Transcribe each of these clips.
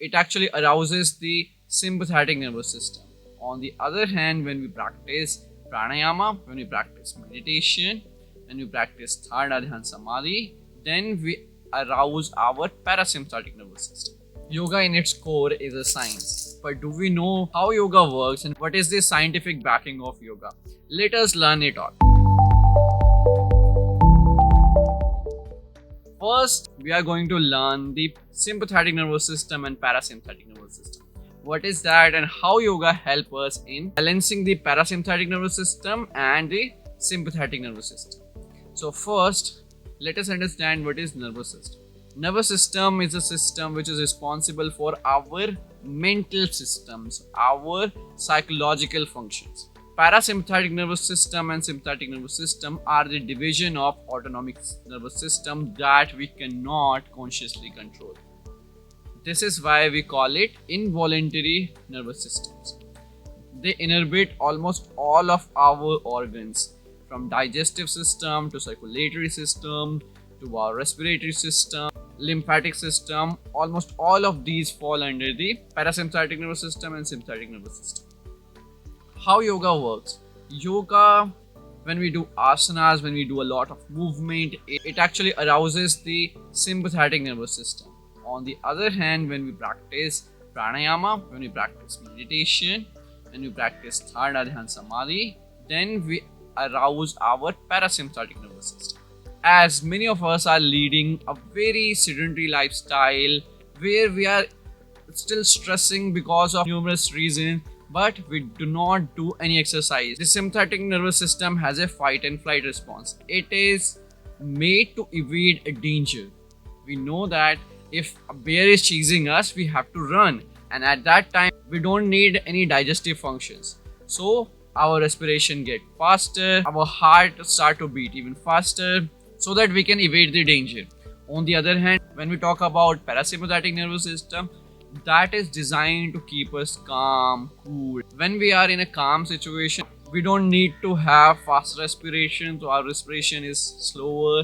it actually arouses the sympathetic nervous system. On the other hand, when we practice pranayama, when we practice meditation, when we practice Thada Dhyan Samadhi, then we arouse our parasympathetic nervous system. Yoga in its core is a science, but do we know how yoga works and what is the scientific backing of yoga? Let us learn it all. First, we are going to learn the sympathetic nervous system and parasympathetic nervous system. What is that and how yoga helps us in balancing the parasympathetic nervous system and the sympathetic nervous system. So first, let us understand what is nervous system. Nervous system is a system which is responsible for our mental systems, our psychological functions. Parasympathetic nervous system and sympathetic nervous system are the division of autonomic nervous system that we cannot consciously control. This is why we call it involuntary nervous systems. They inhibit almost all of our organs, from digestive system to circulatory system to our respiratory system, lymphatic system. Almost all of these fall under the parasympathetic nervous system and sympathetic nervous system. How yoga works? Yoga, when we do asanas, when we do a lot of movement, it actually arouses the sympathetic nervous system. On the other hand, when we practice pranayama, when we practice meditation, when we practice Thada Dhyan Samadhi, then we arouse our parasympathetic nervous system. As many of us are leading a very sedentary lifestyle where we are still stressing because of numerous reasons, but we do not do any exercise. The sympathetic nervous system has a fight and flight response. It is made to evade a danger. We know that if a bear is chasing us, we have to run, and at that time we don't need any digestive functions. So our respiration gets faster, our heart start to beat even faster, so that we can evade the danger. On the other hand, when we talk about parasympathetic nervous system, that is designed to keep us calm, cool. When we are in a calm situation, we don't need to have fast respiration, so our respiration is slower,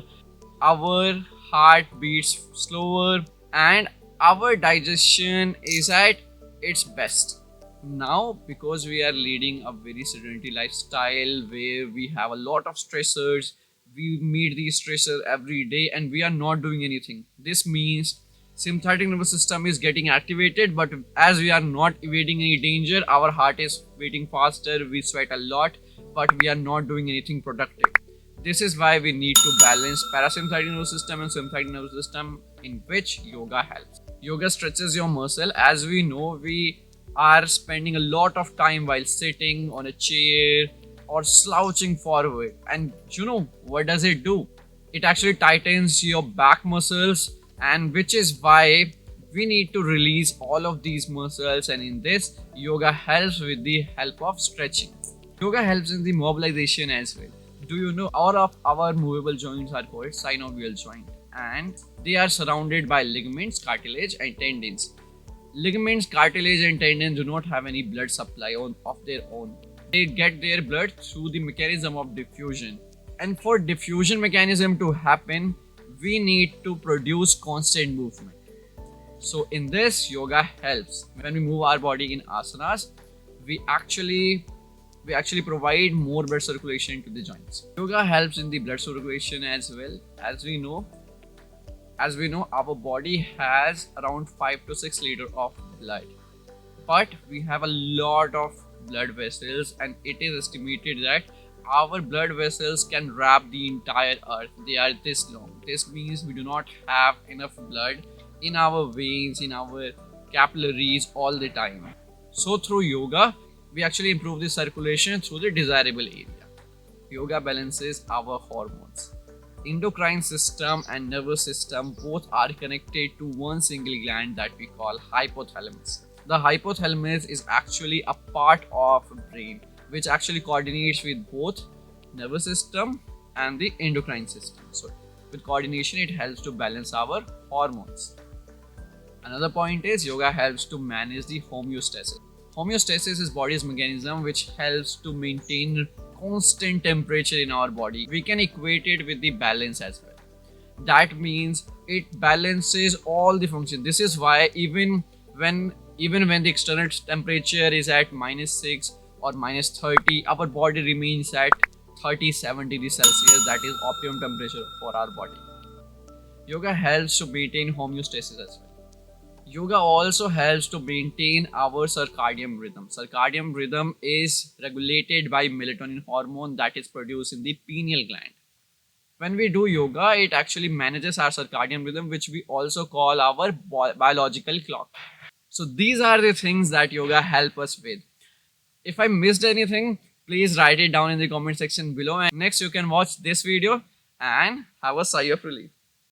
our heart beats slower, and our digestion is at its best. Now, because we are leading a very sedentary lifestyle where we have a lot of stressors, we meet these stressors every day and we are not doing anything. This means sympathetic nervous system is getting activated, but as we are not evading any danger, our heart is beating faster, we sweat a lot, but we are not doing anything productive. This is why we need to balance parasympathetic nervous system and sympathetic nervous system, in which yoga helps. Yoga stretches your muscle. As we know, we are spending a lot of time while sitting on a chair or slouching forward, and you know what does it do? It actually tightens your back muscles, and which is why we need to release all of these muscles, and in this yoga helps with the help of stretching. Yoga helps in the mobilization as well. Do you know all of our movable joints are called synovial joint, and they are surrounded by ligaments, cartilage and tendons. Ligaments, cartilage and tendons do not have any blood supply of their own. They get their blood through the mechanism of diffusion. And for diffusion mechanism to happen, we need to produce constant movement. So in this, yoga helps. When we move our body in asanas, we actually provide more blood circulation to the joints. Yoga helps in the blood circulation as well. As we know, our body has around 5 to 6 liters of blood, but we have a lot of blood vessels, and it is estimated that our blood vessels can wrap the entire earth. They are this long. This means we do not have enough blood in our veins, in our capillaries all the time. So through yoga, we actually improve the circulation through the desirable area. Yoga balances our hormones. Endocrine system and nervous system both are connected to one single gland that we call hypothalamus. The hypothalamus is actually a part of the brain which actually coordinates with both nervous system and the endocrine system. So with coordination, it helps to balance our hormones. Another point is yoga helps to manage the homeostasis. Homeostasis is body's mechanism which helps to maintain constant temperature in our body. We can equate it with the balance as well. That means it balances all the functions. This is why even when even when the external temperature is at -6 or -30, our body remains at 37 degrees Celsius. That is optimum temperature for our body. Yoga helps to maintain homeostasis as well. Yoga also helps to maintain our circadian rhythm. Circadian rhythm is regulated by melatonin hormone that is produced in the pineal gland. When we do yoga, it actually manages our circadian rhythm, which we also call our biological clock. So these are the things that yoga help us with. If I missed anything, please write it down in the comment section below. And next, you can watch this video and have a sigh of relief.